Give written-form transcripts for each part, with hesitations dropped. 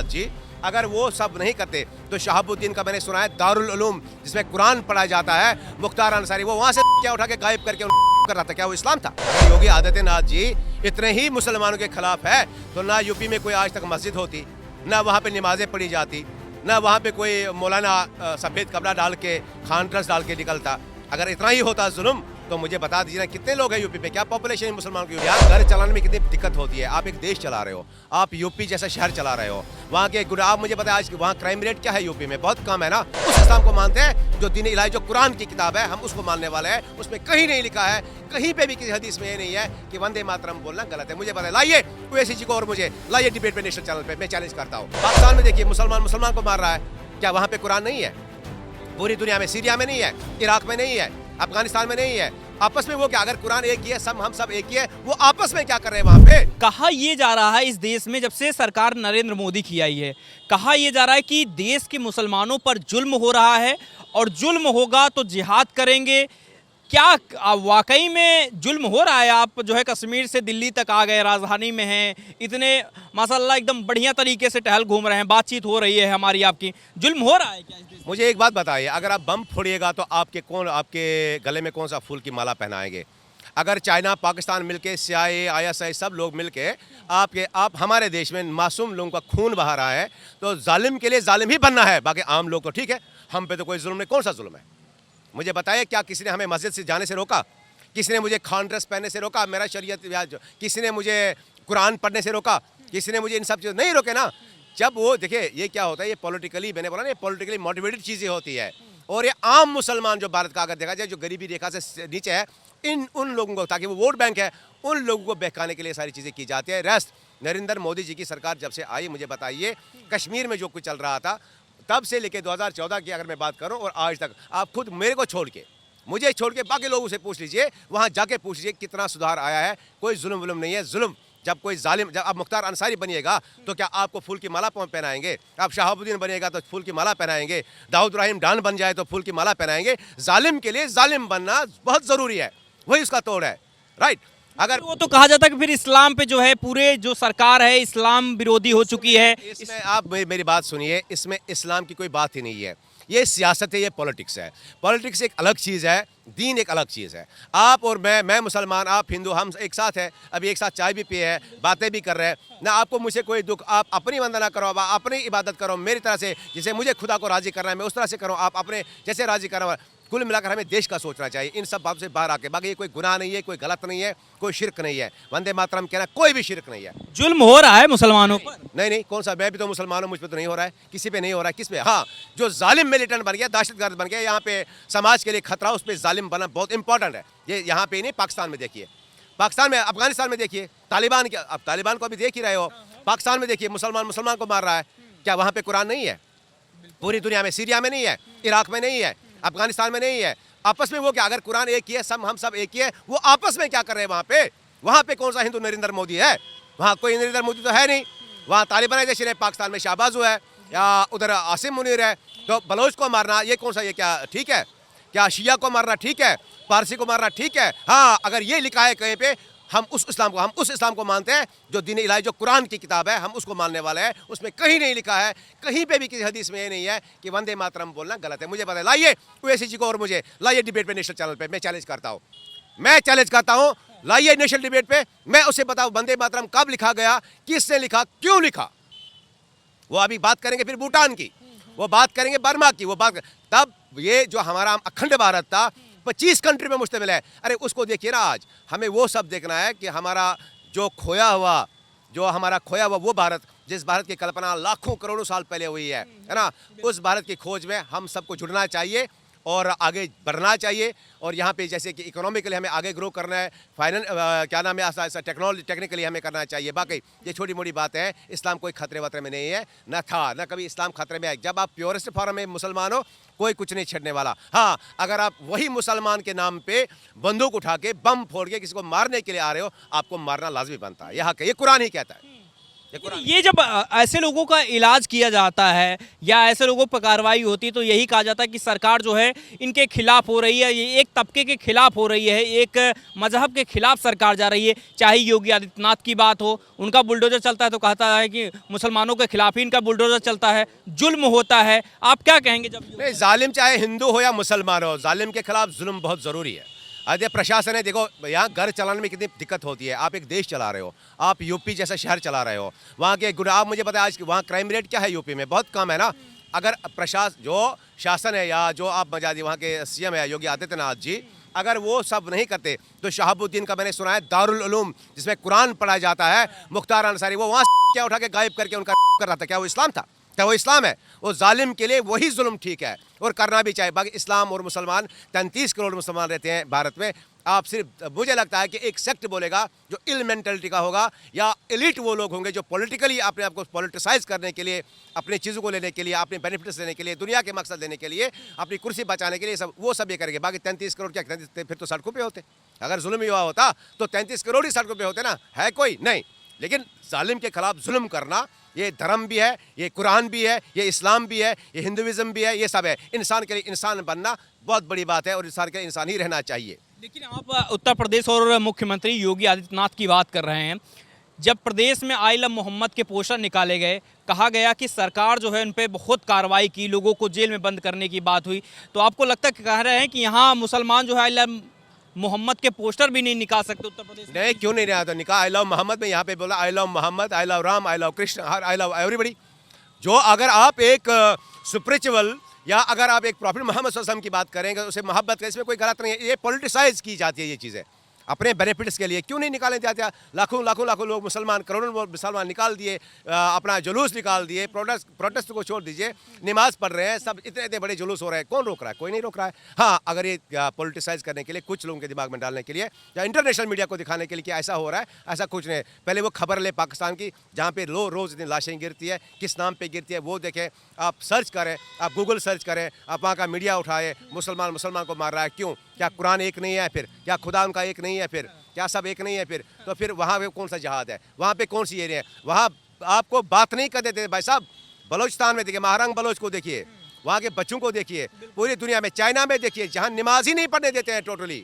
नाथ जी, अगर वो सब नहीं करते तो शहाबुद्दीन का मैंने सुना है दारुल उलूम जिसमें कुरान पढ़ाया जाता है, मुख्तार अंसारी वो वहाँ से क्या उठा के गायब करके कर रहा था, क्या वो इस्लाम था? योगी आदित्यनाथ जी इतने ही मुसलमानों के खिलाफ है तो ना यूपी में कोई आज तक मस्जिद होती, ना वहाँ पे नमाजें पढ़ी जाती, ना वहाँ पे कोई मौलाना सफ़ेद कपड़ा डाल के खान ड्रेस डाल के निकलता। अगर इतना ही होता जुल्म तो मुझे बता दीजिए ना कितने लोग हैं यूपी पे, क्या पॉपुलेशन है मुसलमानों की? यार घर चलाने में कितनी दिक्कत होती है। आप एक देश चला रहे हो, आप यूपी जैसा शहर चला रहे हो, वहाँ के आप मुझे बताया आज वहाँ क्राइम रेट क्या है यूपी में? बहुत कम है ना। उस इस्लाम को मानते हैं जो दीन इलाही, जो कुरान की किताब है, हम उसको मानने वाले हैं। उसमें कहीं नहीं लिखा है, कहीं पे भी किसी हदीस में ये नहीं है कि वंदे मातरम बोलना गलत है। मुझे बताया, लाइए ओवैसी जी को और मुझे लाइए डिबेट पे नेशनल चैनल पे, मैं चैलेंज करता हूँ। पाकिस्तान में देखिए मुसलमान को मार रहा है, क्या वहाँ पे कुरान नहीं है? पूरी दुनिया में, सीरिया में नहीं है, इराक में नहीं है, अफगानिस्तान में नहीं है। आपस में वो क्या, अगर कुरान एक ही है, हम सब एक ही है, वो आपस में क्या कर रहे हैं वहाँ पे? कहा ये जा रहा है इस देश में जब से सरकार नरेंद्र मोदी की आई है, कहा ये जा रहा है कि देश के मुसलमानों पर जुल्म हो रहा है और जुल्म होगा तो जिहाद करेंगे। क्या वाकई में जुल्म हो रहा है? आप जो है कश्मीर से दिल्ली तक आ गए, राजधानी में हैं, इतने माशाल्लाह एकदम बढ़िया तरीके से टहल घूम रहे हैं, बातचीत हो रही है हमारी आपकी, जुल्म हो रहा है क्या इस देश में? मुझे एक बात बताइए, अगर आप बम फोड़िएगा तो आपके गले में कौन सा फूल की माला पहनाएंगे? अगर चाइना पाकिस्तान मिलके, CIA ISI सब लोग मिलके आप हमारे देश में मासूम लोगों का खून बहा रहा है, तो जालिम के लिए जालिम ही बनना है। बाकी आम लोग तो ठीक है, हम पे तो कोई जुल्म नहीं। कौन सा जुल्म है मुझे बताइए? क्या किसी ने हमें मस्जिद से जाने से रोका? किसी ने मुझे खान ड्रेस पहनने से रोका? मेरा शरीयत, किसी ने मुझे कुरान पढ़ने से रोका? किसी ने मुझे इन सब चीज़ नहीं रोके ना। जब वो देखिए, ये क्या होता है, ये पॉलिटिकली, मैंने बोला ना, ये पॉलिटिकली मोटिवेटेड चीज़ें होती है। और ये आम मुसलमान जो भारत का अगर देखा जाए, जो गरीबी रेखा से नीचे है, उन लोगों को, ताकि वो वोट बैंक है, उन लोगों को बहकाने के लिए सारी चीज़ें की जाती है। रेस्ट नरेंद्र मोदी जी की सरकार जब से आई, मुझे बताइए कश्मीर में जो कुछ चल रहा था तब से लेके 2014 की अगर मैं बात करूं और आज तक, आप खुद मेरे को छोड़ के, मुझे छोड़ के बाकी लोगों से पूछ लीजिए, वहां जाके पूछ लीजिए कितना सुधार आया है। कोई जुल्म नहीं है। जुल्म जब कोई जालिम, जब आप मुख्तार अंसारी बनिएगा तो क्या आपको फूल की माला पहनाएंगे? आप शहाबुद्दीन बनिएगा तो फूल की माला पहनाएंगे? दाऊद इब्राहिम डान बन जाए तो फूल की माला पहनाएंगे? जालिम के लिए जालिम बनना बहुत ज़रूरी है, वही उसका तोड़ है। राइट। अगर वो तो कहा जाता है कि फिर इस्लाम पे जो है पूरे जो सरकार है इस्लाम विरोधी हो चुकी है। इसमें आप मेरी बात सुनिए, इसमें इस्लाम की कोई बात ही नहीं है। ये सियासत है, ये पॉलिटिक्स है। पॉलिटिक्स एक अलग चीज़ है, दीन एक अलग चीज़ है। आप और मैं मुसलमान, आप हिंदू, हम एक साथ हैं, अभी एक साथ चाय भी पिए हैं, बातें भी कर रहे हैं ना। आपको मुझे कोई दुख, आप अपनी वंदना करो, आप अपनी इबादत करो मेरी तरह से, जिसे मुझे खुदा को राज़ी करना है मैं उस तरह से करूँ, आप अपने जैसे राज़ी करना। कुल मिलाकर हमें देश का सोचना चाहिए इन सब बातों से बाहर आके। बाकी ये कोई गुनाह नहीं है, कोई गलत नहीं है, कोई शिरक नहीं है। वंदे मातरम कहना कोई भी शिरक नहीं है। जुल्म हो रहा है मुसलमानों पर? नहीं, कौन सा? मैं भी तो मुसलमान हूँ, मुझ पर तो नहीं हो रहा है, किसी पे नहीं हो रहा है। किस पे? हाँ, जो जालिम मिलिटेंट बन गया, दहशतगर्द बन गया, यहाँ पे समाज के लिए खतरा, उस पर जालिम बना बहुत इंपॉर्टेंट है। ये यहाँ पे नहीं, पाकिस्तान में देखिए, पाकिस्तान में, अफगानिस्तान में देखिए, तालिबान के, अब तालिबान को अभी देख ही रहे हो। पाकिस्तान में देखिए मुसलमान को मार रहा है, क्या वहाँ पे कुरान नहीं है? पूरी दुनिया में, सीरिया में नहीं है, इराक में नहीं है, अफगानिस्तान में नहीं है। आपस में वो क्या, अगर कुरान एक ही है, हम सब एक ही है, वो आपस में क्या कर रहे हैं वहाँ पे? वहाँ पे कौन सा हिंदू नरेंद्र मोदी है? वहाँ कोई नरेंद्र मोदी तो है नहीं। वहाँ तालिबानाइजेशन है, पाकिस्तान में शाहबाजू है, या उधर आसिम मुनीर है। तो बलोच को मारना ये कौन सा, ये क्या ठीक है? क्या शिया को मारना ठीक है? पारसी को मारना ठीक है? हाँ, अगर ये लिखा है कहीं पे, हम उस इस्लाम को मानते हैं जो दीन इलाही, जो कुरान की किताब है, हम उसको मानने वाले हैं। उसमें कहीं नहीं लिखा है, कहीं पे भी किसी हदीस में ये नहीं है कि वंदे मातरम बोलना गलत है। मुझे पता है, लाइए ओवैसी जी को और मुझे लाइए डिबेट पे नेशनल चैनल पे, मैं चैलेंज करता हूँ, लाइए नेशनल डिबेट पे, मैं उसे बताऊँ वंदे मातरम कब लिखा गया, किसने लिखा, क्यों लिखा। वो अभी बात करेंगे फिर भूटान की, वो बात करेंगे बर्मा की, तब ये जो हमारा अखंड भारत था 25 कंट्री में मुश्तमिल है। अरे उसको देखिए ना, आज हमें वो सब देखना है कि हमारा जो खोया हुआ वो भारत, जिस भारत की कल्पना लाखों करोड़ों साल पहले हुई है ना, उस भारत की खोज में हम सबको जुड़ना चाहिए और आगे बढ़ना चाहिए। और यहाँ पे जैसे कि इकोनॉमिकली हमें आगे ग्रो करना है, क्या नाम है, ऐसा टेक्निकली हमें करना चाहिए। बाकी ये छोटी मोटी बातें हैं, इस्लाम कोई खतरे वतरे में नहीं है, न था न कभी इस्लाम खतरे में है। जब आप प्योरेस्ट फॉर्म में मुसलमान हो, कोई कुछ नहीं छेड़ने वाला। हाँ, अगर आप वही मुसलमान के नाम पे बंदूक उठा के, बम फोड़ के किसी को मारने के लिए आ रहे हो, आपको मारना लाजमी बनता है। यहाँ के ये कुरान ही कहता है। ये कुरान ये जब ऐसे लोगों का इलाज किया जाता है या ऐसे लोगों पर कार्रवाई होती है तो यही कहा जाता है कि सरकार जो है इनके खिलाफ हो रही है, ये एक तबके के खिलाफ हो रही है, एक मजहब के खिलाफ सरकार जा रही है। चाहे योगी आदित्यनाथ की बात हो, उनका बुलडोजर चलता है तो कहता है कि मुसलमानों के खिलाफ ही इनका बुलडोजर चलता है, जुल्म होता है। आप क्या कहेंगे जब नहीं, जालिम चाहे हिंदू हो या मुसलमान हो, जालिम के खिलाफ जुल्म बहुत ज़रूरी है। अरे प्रशासन है, देखो यहाँ घर चलाने में कितनी दिक्कत होती है। आप एक देश चला रहे हो, आप यूपी जैसा शहर चला रहे हो, वहाँ के गुना, आप मुझे बताया आज वहाँ क्राइम रेट क्या है यूपी में? बहुत कम है ना। अगर प्रशासन जो शासन है या जो आप मजादी वहाँ के सीएम है योगी आदित्यनाथ जी, अगर वो सब नहीं करते तो शहाबुद्दीन का मैंने सुना है दारुल उलूम जिसमें कुरान पढ़ाया जाता है, मुख्तार अंसारी, वो वहाँ क्या उठा के गायब करके उनका कर रहा था। क्या वो इस्लाम था? क्या वो इस्लाम है? वो जालिम के लिए वही जुल्म ठीक है और करना भी चाहिए। बाकी इस्लाम और मुसलमान 33 करोड़ मुसलमान रहते हैं भारत में। आप सिर्फ, मुझे लगता है कि एक सेक्ट बोलेगा जो इल मेंटलिटी का होगा या एलिट वो लोग होंगे जो पॉलिटिकली अपने आप को पॉलिटिसाइज करने के लिए, अपनी चीज़ों को लेने के लिए, अपने बेनिफिट्स लेने के लिए, दुनिया के मकसद लेने के लिए, अपनी कुर्सी बचाने के लिए, सब वो सब ये करेंगे। बाकी 33 करोड़ क्या, फिर तो सड़कों पे होते। अगर जुल्म हुआ होता तो 33 करोड़ ही सड़कों पे होते ना, है कोई नहीं। लेकिन जालिम के खिलाफ जुल्म करना ये धर्म भी है, ये कुरान भी है, ये इस्लाम भी है, ये हिंदुइज्म भी है, ये सब है। इंसान के लिए इंसान बनना बहुत बड़ी बात है और इंसान के लिए इंसान ही रहना चाहिए। लेकिन आप उत्तर प्रदेश और मुख्यमंत्री योगी आदित्यनाथ की बात कर रहे हैं। जब प्रदेश में आई लव मोहम्मद के पोस्टर निकाले गए, कहा गया कि सरकार जो है उन पर बहुत कार्रवाई की, लोगों को जेल में बंद करने की बात हुई, तो आपको लगता है, कह रहे हैं कि यहाँ मुसलमान जो है आई लव मोहम्मद के पोस्टर भी नहीं निकाल सकते उत्तर प्रदेश में? नहीं, क्यों नहीं रहा था निकाह? आई लव मोहम्मद में यहाँ पे बोला I love Mohammad, I love Ram, I love Krishna, I love everybody. जो अगर आप एक स्पिरिचुअल या अगर आप एक प्रॉफिट मोहम्मद सल्लल्लाहु अलैहि वसल्लम की बात करेंगे तो उसे मोहब्बत का, इसमें कोई गलत नहीं है। ये पॉलिटिसाइज की जाती है ये चीज़ें अपने बेनिफिट्स के लिए। क्यों नहीं निकाले जाते? लाखों लाखों लाखों लोग मुसलमान, करोड़ों लोग मुसलमान निकाल दिए, अपना जुलूस निकाल दिए। प्रोटेस्ट को छोड़ दीजिए, नमाज पढ़ रहे हैं सब, इतने इतने बड़े जुलूस हो रहे हैं, कौन रोक रहा है? कोई नहीं रोक रहा है। हाँ, अगर ये पॉलिटिसाइज करने के लिए, कुछ लोगों के दिमाग में डालने के लिए या इंटरनेशनल मीडिया को दिखाने के लिए कि ऐसा हो रहा है, ऐसा कुछ नहीं। पहले वो खबर ले पाकिस्तान की जहाँ पे रोज़ इतनी लाशें गिरती है, किस नाम पर गिरती है वो देखें। आप सर्च करें, आप गूगल सर्च करें, आप वहाँ का मीडिया उठाए, मुसलमान मुसलमान को मार रहा है क्यों? क्या कुरान एक नहीं है? फिर क्या खुदा उनका एक नहीं है? फिर क्या सब एक नहीं है? फिर तो फिर वहाँ पे कौन सा जहाद है? वहाँ पे कौन सी एरिया है? वहाँ आपको बात नहीं कर देते भाई साहब। बलोचिस्तान में देखिए, महारंग बलोच को देखिए, वहाँ के बच्चों को देखिए, पूरी दुनिया में, चाइना में देखिए, जहाँ नमाज ही नहीं पढ़ने देते हैं टोटली,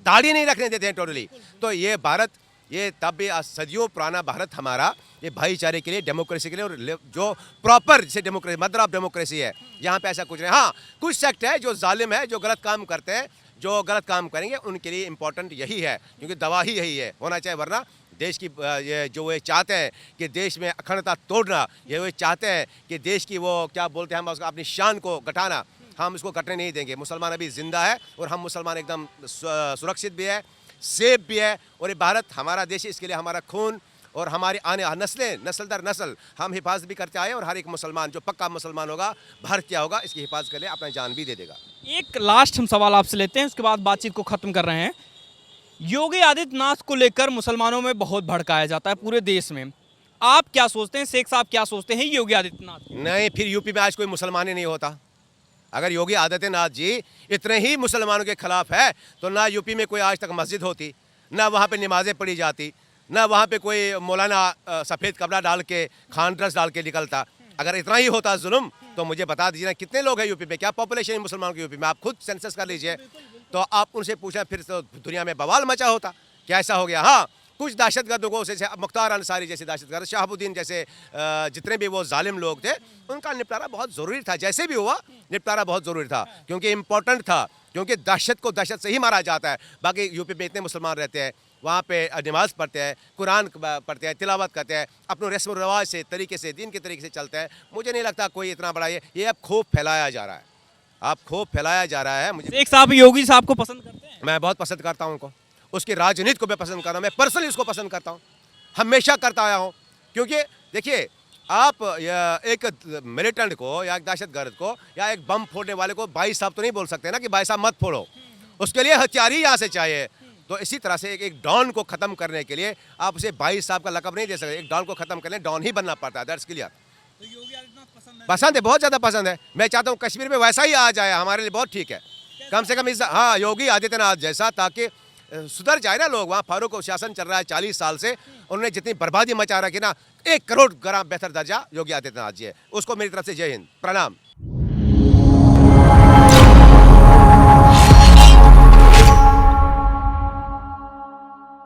दाढ़ी नहीं रखने देते हैं टोटली। तो ये भारत, ये तब भी सदियों पुराना भारत हमारा, ये भाईचारे के लिए, डेमोक्रेसी के लिए, और जो प्रॉपर जैसे डेमोक्रेसी, मदर ऑफ डेमोक्रेसी है, यहाँ पे ऐसा कुछ नहीं। हाँ, कुछ सेक्ट है जो जालिम है, जो गलत काम करते हैं, जो गलत काम करेंगे उनके लिए इम्पोर्टेंट यही है, क्योंकि दवा ही यही है, होना चाहिए। वरना देश की ये जो ये चाहते हैं कि देश में अखंडता तोड़ना, ये वो चाहते हैं कि देश की वो क्या बोलते हैं हम उसको, अपनी शान को घटाना, हम इसको घटने नहीं देंगे। मुसलमान अभी जिंदा है और हम मुसलमान एकदम सुरक्षित भी है, सेफ भी है। और ये भारत हमारा देश है, इसके लिए हमारा खून और हमारी आने नस्लें, नस्ल दर नस्ल हम हिफाजत भी करते आए। और हर एक मुसलमान जो पक्का मुसलमान होगा, भारतीय होगा, इसकी हिफाजत के लिए अपना जान भी दे देगा। एक लास्ट हम सवाल आपसे लेते हैं, उसके बाद बातचीत को ख़त्म कर रहे हैं। योगी आदित्यनाथ को लेकर मुसलमानों में बहुत भड़काया जाता है पूरे देश में। आप क्या सोचते हैं, शेख साहब क्या सोचते हैं योगी आदित्यनाथ? नहीं, फिर यूपी में आज कोई मुसलमान ही नहीं होता। अगर योगी आदित्यनाथ जी इतने ही मुसलमानों के खिलाफ है तो ना यूपी में कोई आज तक मस्जिद होती, ना वहाँ पे नमाजें पढ़ी जाती, ना वहाँ पे कोई मौलाना सफ़ेद कपड़ा डाल के, खान ड्रेस डाल के निकलता। अगर इतना ही होता जुल्म तो मुझे बता दीजिए ना कितने लोग हैं यूपी में, क्या पॉपुलेशन है मुसलमानों की यूपी में? आप खुद सेंसस कर लीजिए तो आप उनसे पूछें, फिर तो दुनिया में बवाल मचा होता। क्या ऐसा हो गया? हाँ, कुछ दहशतगर्दों को, जैसे मुख्तार अंसारी जैसे दहशतगर्द, शहाबुद्दीन जैसे जितने भी वो जालिम लोग थे, उनका निपटारा बहुत ज़रूरी था। जैसे भी हुआ निपटारा बहुत ज़रूरी था, क्योंकि इम्पोर्टेंट था, क्योंकि दहशत को दहशत से ही मारा जाता है। बाकी यूपी में इतने मुसलमान रहते हैं, वहाँ पे नमाज़ पढ़ते हैं, कुरान पढ़ते हैं, तिलावत करते हैं, अपने रस्म रिवाज से, तरीके से, दीन के तरीके से चलते हैं। मुझे नहीं लगता कोई इतना बड़ा ये अब खूब फैलाया जा रहा है, अब खूब फैलाया जा रहा है। मुझे शेख साहब योगी साहब को पसंद करते हैं? मैं बहुत पसंद करता हूँ उनको, उसकी राजनीति को मैं पसंद कर रहा हूँ, मैं पर्सनली उसको पसंद करता हूँ, हमेशा करता आया हूँ। क्योंकि देखिए, आप एक मिलिटेंट को या एक दहशतगर्द को या एक बम फोड़ने वाले को भाई साहब तो नहीं बोल सकते ना कि भाई साहब मत फोड़ो, उसके लिए हथियार ही यहाँ से चाहिए। तो इसी तरह से एक डॉन को ख़त्म करने के लिए आप उसे भाई साहब का लक़ब नहीं दे सकते। एक डॉन को ख़त्म करने डॉन ही बनना पड़ता है, दैट्स क्लियर। तो योगी आदित्यनाथ पसंद है, बहुत ज़्यादा पसंद है। मैं चाहता हूँ कश्मीर में वैसा ही आ जाए, हमारे लिए बहुत ठीक है। कम से कम इस, हाँ, योगी आदित्यनाथ जैसा, ताकि सुधर जाए ना लोग। वहाँ फारूक का शासन चल रहा है 40 साल से, उन्होंने जितनी बर्बादी मचा रखी ना, 1 करोड़ ग्राम बेहतर दर्जा योगी आदित्यनाथ जी है। उसको मेरी तरफ से जय हिंद, प्रणाम।